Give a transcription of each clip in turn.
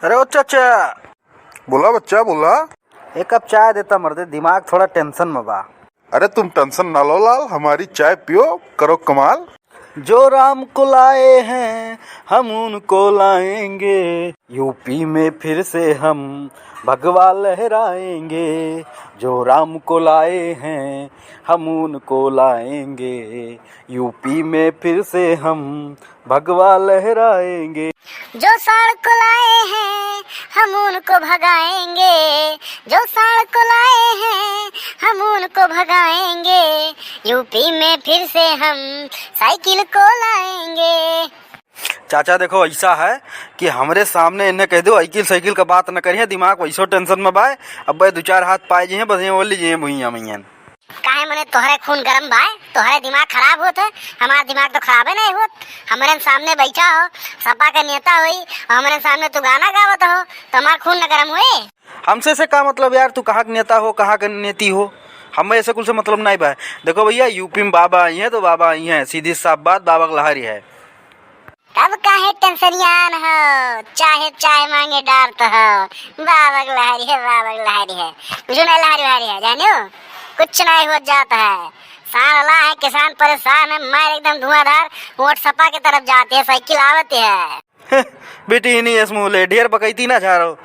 अरे ओ चाचा, बोला बच्चा बोला। एक कप चाय देता मर्दे, दिमाग थोड़ा टेंशन में बा। अरे तुम टेंशन ना लो लाल, हमारी चाय पियो, करो कमाल। जो राम को लाए हैं हम उनको लाएंगे, यूपी में फिर से हम भगवा लहराएंगे। जो राम को लाए हैं हम उनको लाएंगे, यूपी में फिर से हम भगवा लहराएंगे। जो साड़ को लाए हैं हम उनको भगाएंगे, जो साड़ को लाए हैं हम उनको भगाएंगे, यूपी में फिर से हम साइकिल को लाएंगे। चाचा देखो, ऐसा है कि हमरे सामने इन्हें कह दो साइकिल साइकिल का बात न करिए, दिमाग वैसो टेंशन में बाय। अब दो चार हाथ पाए जी हैं बस, बोली जी भुइया मैयन काहे मने तोहरे खून गरम भाई, तोहरे दिमाग खराब होत है, हमारा दिमाग तो खराब है नहीं होत। हमारे सामने बैठा हो, सपा का नेता हुई और हमारे सामने तू गाना गावत हो तो हमारा खून न गरम हुए। हमसे से का मतलब यार, तू कहाँ का नेता हो कहाँ का नेती हो, हमें ऐसे कुछ से मतलब नहीं बा। देखो भैया, यूपी में बाबा आई है तो बाबा आई है, सीधी साफ बात, बाबा की लहरी है। तब काहे टेंशनियान हो, चाहे चाय मांगे डारत हो, बाबा की लहरी है, बाबा की लहरी है, कुछ नहीं लहरी है, जानो कुछ नहीं हो जाता है। साला है किसान परेशान है, मार एकदम धुआंधार वोट सपा की तरफ जाती है, साइकिल आवती है। बेटी नहीं इसमूले ढेर बकैती ना जा रहो।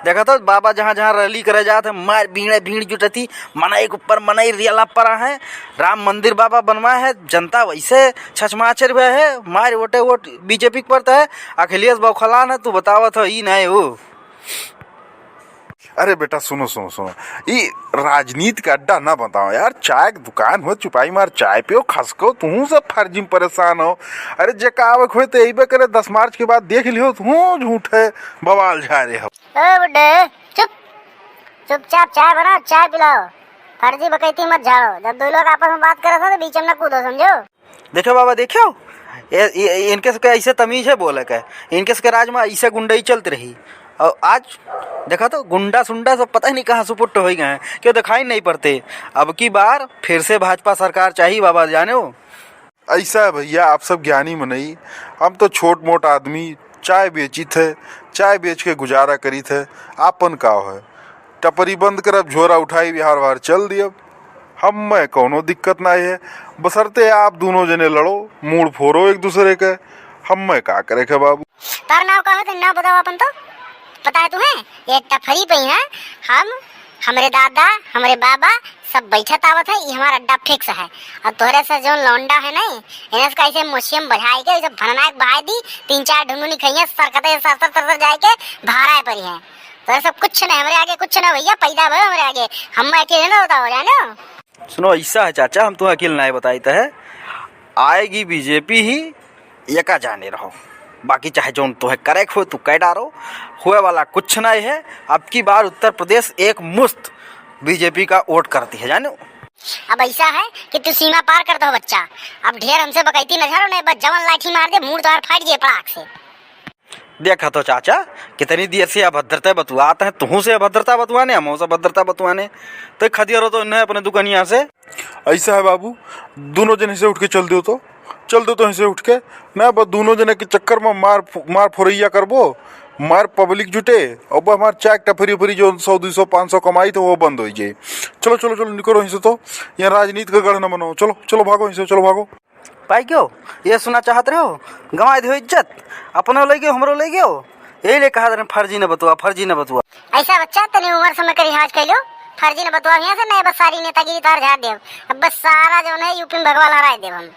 देखा तो बाबा जहाँ जहाँ रैली करे जाते मार भीड़ जुटती, मनाई के ऊपर मनाई रियला पड़ा है। राम मंदिर बाबा बनवा है, जनता वैसे छछमाचर हुआ है, मार वोट बीजेपी के पड़ता है। अखिलेश बौखलान है, तू बतावत हो ई नहीं हो। अरे बेटा सुनो सुनो सुनो, ये राजनीति का अड्डा ना बताओ यार, चाय की दुकान हो, चुपाई मार चाय पियो, खसको, तू सब फर्जी में परेशान हो। अरे जे कावक हो तो यही करे 10 मार्च के बाद देख लियो, तू झूठ है बवाल झा रहे हो। ओ बुड्ढे चुप, चुपचाप चाय बनाओ, चाय पिलाओ, फर्जी बकैती मत झाड़ो। जब दो लोग आपस में बात करे तो बीच में न कूदो, समझो। देखो बाबा, देखो इनके से ऐसे तमीज है बोले का, इनके से राज में ऐसे गुंडाई चलती रही, और आज देखा तो गुंडा सुंडा सब पता ही नहीं कहाँ सुपुट्ट हो गए हैं, क्यों दिखाई नहीं पड़ते। अब की बार फिर से भाजपा सरकार चाहिए बाबा, जाने हो। ऐसा है भैया, आप सब ज्ञानी मनई, हम तो छोट मोट आदमी चाय बेची थे, चाय बेच के गुजारा करी थे। आपन का है टपरी बंद करब, झोरा उठाई बिहार बाहर चल दियब, हम में कोनो दिक्कत नहीं है। बसरते आप दोनों जने लड़ो, मूड फोड़ो एक दूसरे के, हम में का करे के बाबू। तार नाव का है तो नाव बताओ अपन, तो पता है तुम्हें ये टफरी पे है, हम हमारे दादा हमारे बाबा सब बैठत आवत है, ये हमारा अड्डा फिक्स है। और तोहरे से जो लौंडा है नहीं, इन्हें का ऐसे मुशियम बढ़ाई के जब भरनाक बहाई दी, 3-4 ढुंगुनी खइया सरकते सर जाए के भाड़ा परी है। तो सब कुछ नहीं, हमारे आगे कुछ नहीं भैया, पैदा भयो हमारे आगे, हम अकेले ना बताओ, जानो। सुनो ऐसा है चाचा, हम तुम्हें अकेले नहीं बताते है, आएगी बीजेपी ही, यका जाने रहो, बाकी चाहे जो तुम्हें करे हो तो कह डारो, हुए वाला कुछ नहीं है। अब की बार उत्तर प्रदेश एक मुश्त बीजेपी का वोट करती है, जानो। अब ऐसा है कि तू सीमा पार कर दो बच्चा, अब ढेर हमसे बकैती न झाड़ो, नहीं बस जवन लाठी मार दे मुंह तो फाट गए पड़ाक से। देखा तो चाचा, कितनी देर से अभद्रता बतुआते हैं, तुहू से अभद्रता बतुआने, हम से अभद्रता बतुआने, तो खदियर हो तो इन्हें अपने दुकानिया से। ऐसा है बाबू, दोनों जने से उठ के चल दो, तो चल दो तो ऐसे उठ के ना, बस दोनों जने के चक्कर में मार फोरैया करबो, मार पब्लिक जुटे, और बस हमार चाय टफरी फरी जो 100-200 500 कमाई तो वो बंद हो जाए। चलो चलो चलो निकलो इनसे, तो यहाँ राजनीति का गढ़ न बनाओ, चलो चलो भागो इनसे, चलो भागो। भाई क्यों ये सुना चाहते हो, गंवा दो इज्जत, अपने ले गयो हमरो ले गयो, यही ले कहा था फर्जी न बतुआ, फर्जी न बतुआ। ऐसा बच्चा तने उम्र समय का रिहाज कर लो, फर्जी न बतुआ यहाँ से नहीं, बस सारी नेतागिरी तार झाड़ देव, अब बस सारा जो है यूपी में भगवा लहराए देव हम।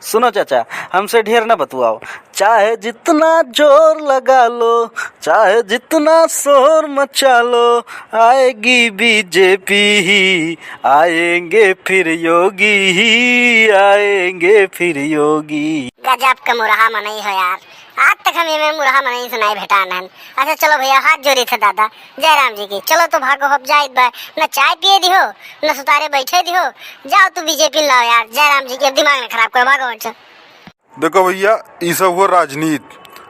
सुनो चाचा, हमसे ढेर न बतुआओ, चाहे जितना जोर लगा लो, चाहे जितना शोर मचा लो, आएगी बीजेपी ही, आएंगे फिर योगी ही, आएंगे फिर योगी। गजब का मुरहा मनई हो यार, आज तक हमें में मुरहा मनई से नहीं भेटा नहन। अच्छा चलो भैया, हाथ जोड़ी थे दादा जयराम जी की, चलो तो भागो, अब जाए न चाय पिए दिहो न सुतारे बैठे दिहो, जाओ तू बीजेपी लाओ यार, जयराम जी के दिमाग में खराब करो, भागो। अच्छा देखो भैया, ये सब हुआ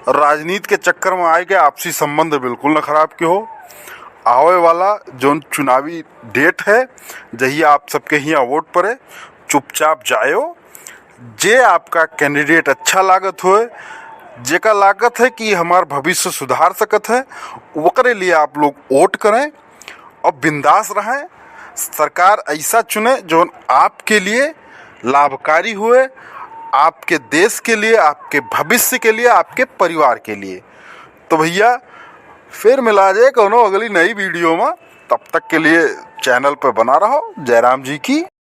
राजनीति के चक्कर में आए के आपसी संबंध बिल्कुल न खराब के हो। आवे वाला जो चुनावी डेट है, जही आप सबके यहाँ वोट पड़े, चुपचाप जायो, जे आपका कैंडिडेट अच्छा लागत होए जेका लागत है कि हमार भविष्य सुधार सकत है, वकरे लिए आप लोग वोट करें और बिंदास रहें। सरकार ऐसा चुने जो आपके लिए लाभकारी हुए, आपके देश के लिए, आपके भविष्य के लिए, आपके परिवार के लिए। तो भैया फिर मिला जाए कोनो अगली नई वीडियो में, तब तक के लिए चैनल पर बना रहो। जयराम जी की